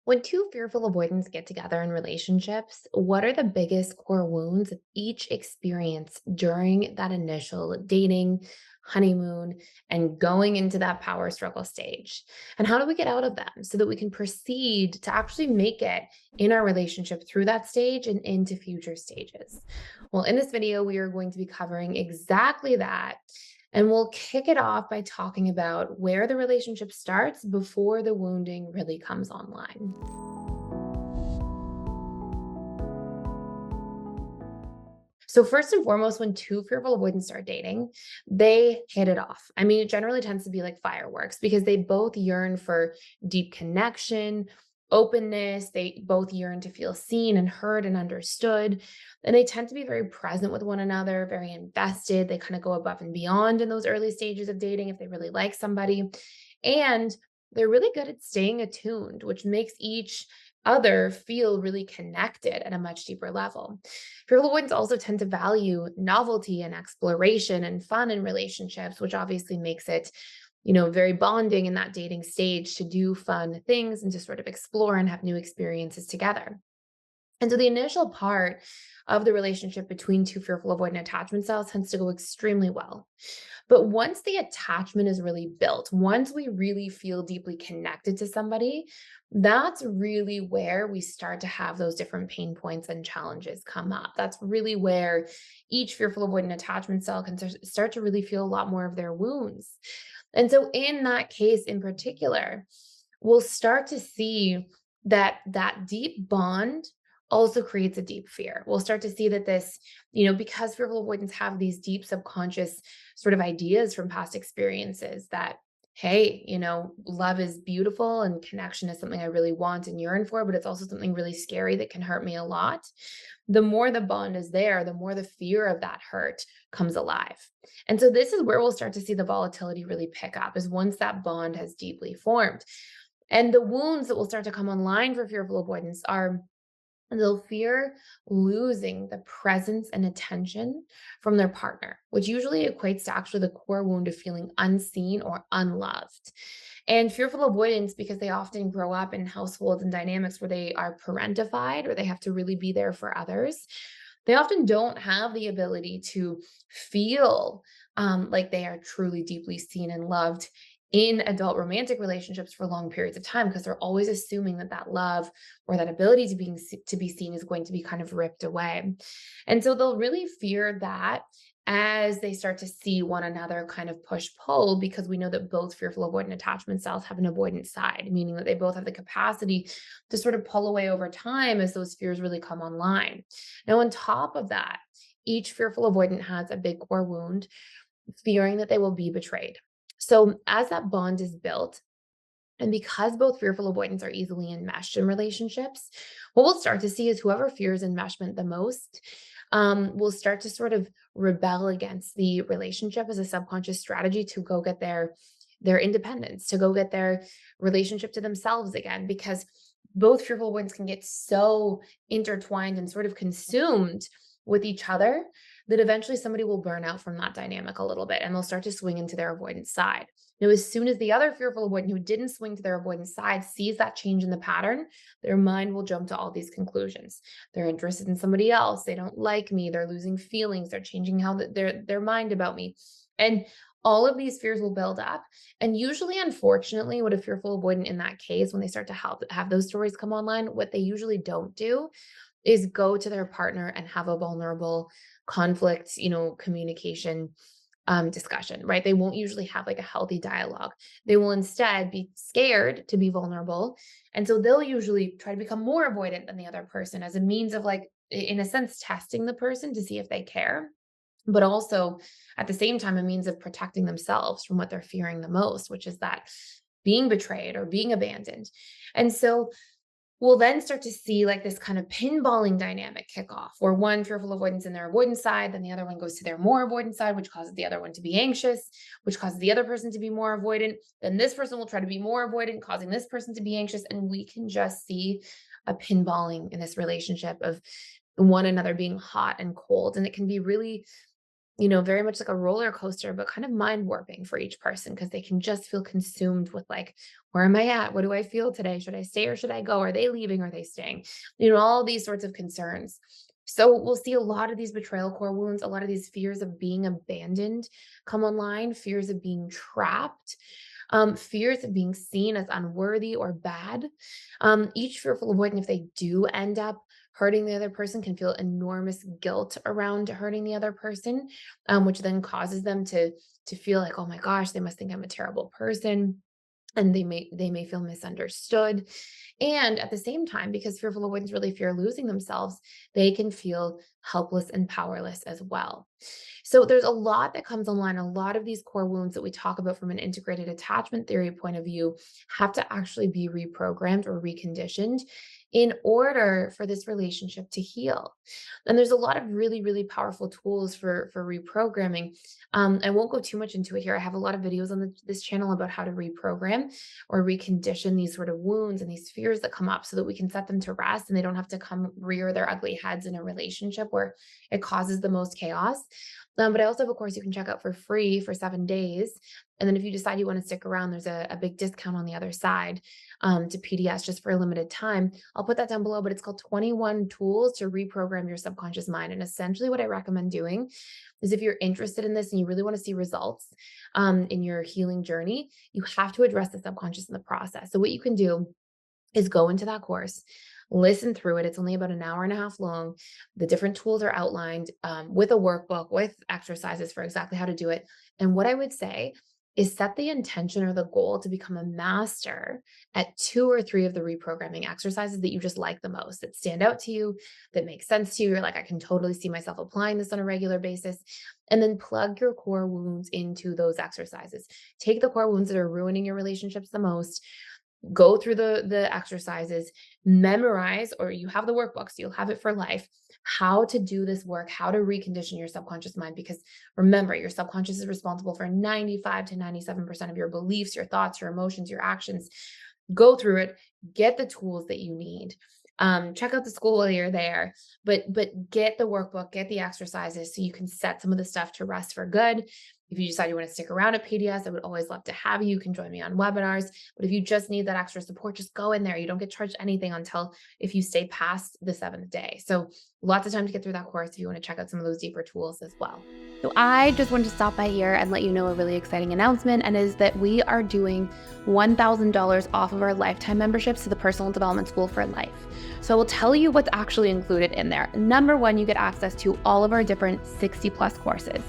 When two fearful avoidants get together in relationships, what are the biggest core wounds that each experience during that initial dating, honeymoon, and going into that power struggle stage? And how do we get out of them so that we can proceed to actually make it in our relationship through that stage and into future stages? Well, in this video, we are going to be covering exactly that. And we'll kick it off by talking about where the relationship starts before the wounding really comes online. So, first and foremost, when two fearful avoidants start dating, they hit it off. I mean, it generally tends to be like fireworks because they both yearn for deep connection, openness. They both yearn to feel seen and heard and understood. And they tend to be very present with one another, very invested. They kind of go above and beyond in those early stages of dating if they really like somebody. And they're really good at staying attuned, which makes each other feel really connected at a much deeper level. Fearful avoidants also tend to value novelty and exploration and fun in relationships, which obviously makes it, very bonding in that dating stage to do fun things and to sort of explore and have new experiences together. And so the initial part of the relationship between two fearful avoidant attachment styles tends to go extremely well. But once the attachment is really built, once we really feel deeply connected to somebody, that's really where we start to have those different pain points and challenges come up. That's really where each fearful avoidant attachment style can start to really feel a lot more of their wounds. And so in that case in particular, we'll start to see that deep bond also creates a deep fear. We'll start to see that this, because fearful avoidants have these deep subconscious sort of ideas from past experiences that, hey, love is beautiful and connection is something I really want and yearn for, but it's also something really scary that can hurt me a lot. The more the bond is there, the more the fear of that hurt comes alive. And so this is where we'll start to see the volatility really pick up, is once that bond has deeply formed. And the wounds that will start to come online for fearful avoidance are they'll fear losing the presence and attention from their partner, which usually equates to actually the core wound of feeling unseen or unloved. And fearful avoidance, because they often grow up in households and dynamics where they are parentified or they have to really be there for others, they often don't have the ability to feel like they are truly deeply seen and loved in adult romantic relationships for long periods of time because they're always assuming that love or that ability to be seen is going to be kind of ripped away. And so they'll really fear that as they start to see one another kind of push pull, because we know that both fearful avoidant attachment styles have an avoidant side, meaning that they both have the capacity to sort of pull away over time as those fears really come online. Now, on top of that, each fearful avoidant has a big core wound, fearing that they will be betrayed. So, as that bond is built, and because both fearful avoidants are easily enmeshed in relationships, what we'll start to see is whoever fears enmeshment the most will start to sort of rebel against the relationship as a subconscious strategy to go get their independence, to go get their relationship to themselves again, because both fearful avoidants can get so intertwined and sort of consumed with each other that eventually somebody will burn out from that dynamic a little bit and they'll start to swing into their avoidance side. Now, as soon as the other fearful avoidant who didn't swing to their avoidance side sees that change in the pattern, their mind will jump to all these conclusions. They're interested in somebody else. They don't like me. They're losing feelings. They're changing how their mind about me. And all of these fears will build up. And usually, unfortunately, what a fearful avoidant in that case, when they start to have those stories come online, what they usually don't do is go to their partner and have a vulnerable conflict, communication discussion, right? They won't usually have like a healthy dialogue. They will instead be scared to be vulnerable. And so they'll usually try to become more avoidant than the other person as a means of like, in a sense, testing the person to see if they care, but also at the same time, a means of protecting themselves from what they're fearing the most, which is that being betrayed or being abandoned. And so we'll then start to see like this kind of pinballing dynamic kick off where one fearful avoidance in their avoidance side, then the other one goes to their more avoidance side, which causes the other one to be anxious, which causes the other person to be more avoidant. Then this person will try to be more avoidant, causing this person to be anxious. And we can just see a pinballing in this relationship of one another being hot and cold. And it can be really very much like a roller coaster, but kind of mind warping for each person because they can just feel consumed with like, where am I at? What do I feel today? Should I stay or should I go? Are they leaving? Are they staying? All these sorts of concerns. So we'll see a lot of these betrayal core wounds, a lot of these fears of being abandoned come online, fears of being trapped, fears of being seen as unworthy or bad. Each fearful avoidant, if they do end up hurting the other person, can feel enormous guilt around hurting the other person, which then causes them to feel like, oh my gosh, they must think I'm a terrible person, and they may feel misunderstood. And at the same time, because fearful avoidants really fear losing themselves, they can feel helpless and powerless as well. So there's a lot that comes online. A lot of these core wounds that we talk about from an integrated attachment theory point of view have to actually be reprogrammed or reconditioned in order for this relationship to heal. And there's a lot of really, really powerful tools for reprogramming. I won't go too much into it here. I have a lot of videos on this channel about how to reprogram or recondition these sort of wounds and these fears that come up so that we can set them to rest and they don't have to come rear their ugly heads in a relationship where it causes the most chaos. But I also have a course you can check out for free for 7 days. And then if you decide you want to stick around, there's a big discount on the other side to PDS just for a limited time. I'll put that down below, but it's called 21 Tools to Reprogram Your Subconscious Mind. And essentially what I recommend doing is if you're interested in this and you really want to see results in your healing journey, you have to address the subconscious in the process. So what you can do is go into that course, listen through it. It's only about an hour and a half long. The different tools are outlined with a workbook, with exercises for exactly how to do it. And what I would say is set the intention or the goal to become a master at 2 or 3 of the reprogramming exercises that you just like the most, that stand out to you, that make sense to you. You're like, I can totally see myself applying this on a regular basis. And then plug your core wounds into those exercises. Take the core wounds that are ruining your relationships the most, go through the exercises, memorize, or you have the workbooks, you'll have it for life, how to do this work, how to recondition your subconscious mind. Because remember, your subconscious is responsible for 95 to 97% of your beliefs, your thoughts, your emotions, your actions. Go through it, get the tools that you need. Check out the school while you're there, but get the workbook, get the exercises so you can set some of the stuff to rest for good. If you decide you want to stick around at PDS, I would always love to have you. You can join me on webinars, but if you just need that extra support, just go in there. You don't get charged anything until if you stay past the 7th day. So lots of time to get through that course if you want to check out some of those deeper tools as well. So I just wanted to stop by here and let you know a really exciting announcement, and is that we are doing $1,000 off of our lifetime memberships to the Personal Development School for Life. So I will tell you what's actually included in there. Number one, you get access to all of our different 60+ courses.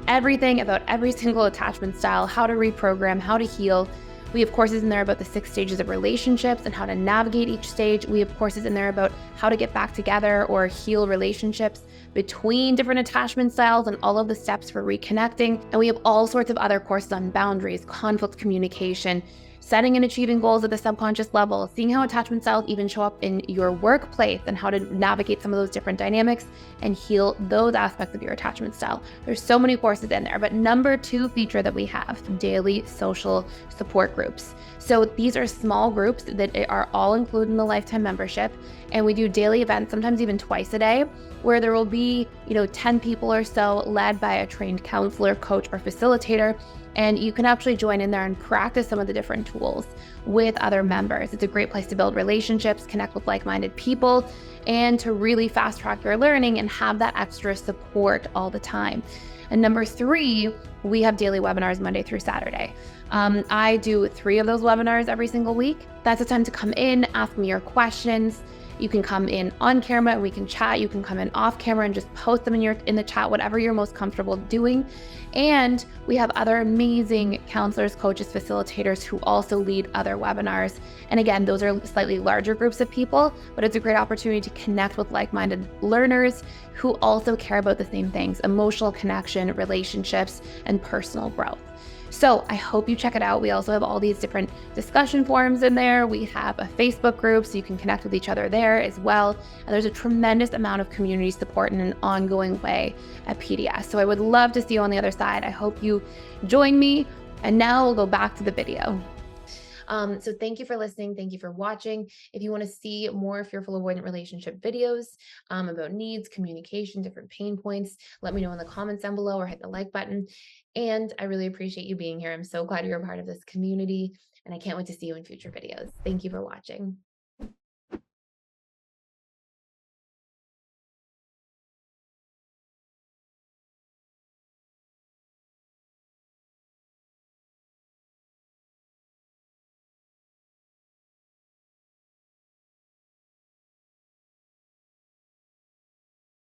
Everything about every single attachment style, how to reprogram, how to heal. We have courses in there about the 6 stages of relationships and how to navigate each stage. We have courses in there about how to get back together or heal relationships between different attachment styles and all of the steps for reconnecting. And we have all sorts of other courses on boundaries, conflict communication, setting and achieving goals at the subconscious level, seeing how attachment styles even show up in your workplace and how to navigate some of those different dynamics and heal those aspects of your attachment style. There's so many courses in there, but number 2 feature that we have, daily social support groups. So these are small groups that are all included in the lifetime membership, and we do daily events, sometimes even twice a day, where there will be, 10 people or so led by a trained counselor, coach, or facilitator. And you can actually join in there and practice some of the different tools with other members. It's a great place to build relationships, connect with like-minded people, and to really fast track your learning and have that extra support all the time. And number 3, we have daily webinars Monday through Saturday. I do 3 of those webinars every single week. That's a time to come in, ask me your questions. You can come in on camera and we can chat. You can come in off camera and just post them in the chat, whatever you're most comfortable doing. And we have other amazing counselors, coaches, facilitators who also lead other webinars. And again, those are slightly larger groups of people, but it's a great opportunity to connect with like-minded learners who also care about the same things: emotional connection, relationships, and personal growth. So I hope you check it out. We also have all these different discussion forums in there. We have a Facebook group so you can connect with each other there as well. And there's a tremendous amount of community support in an ongoing way at PDS. So I would love to see you on the other side. I hope you join me. And now we'll go back to the video. So thank you for listening. Thank you for watching. If you want to see more fearful avoidant relationship videos about needs, communication, different pain points, let me know in the comments down below or hit the like button. And I really appreciate you being here. I'm so glad you're a part of this community, and I can't wait to see you in future videos. Thank you for watching.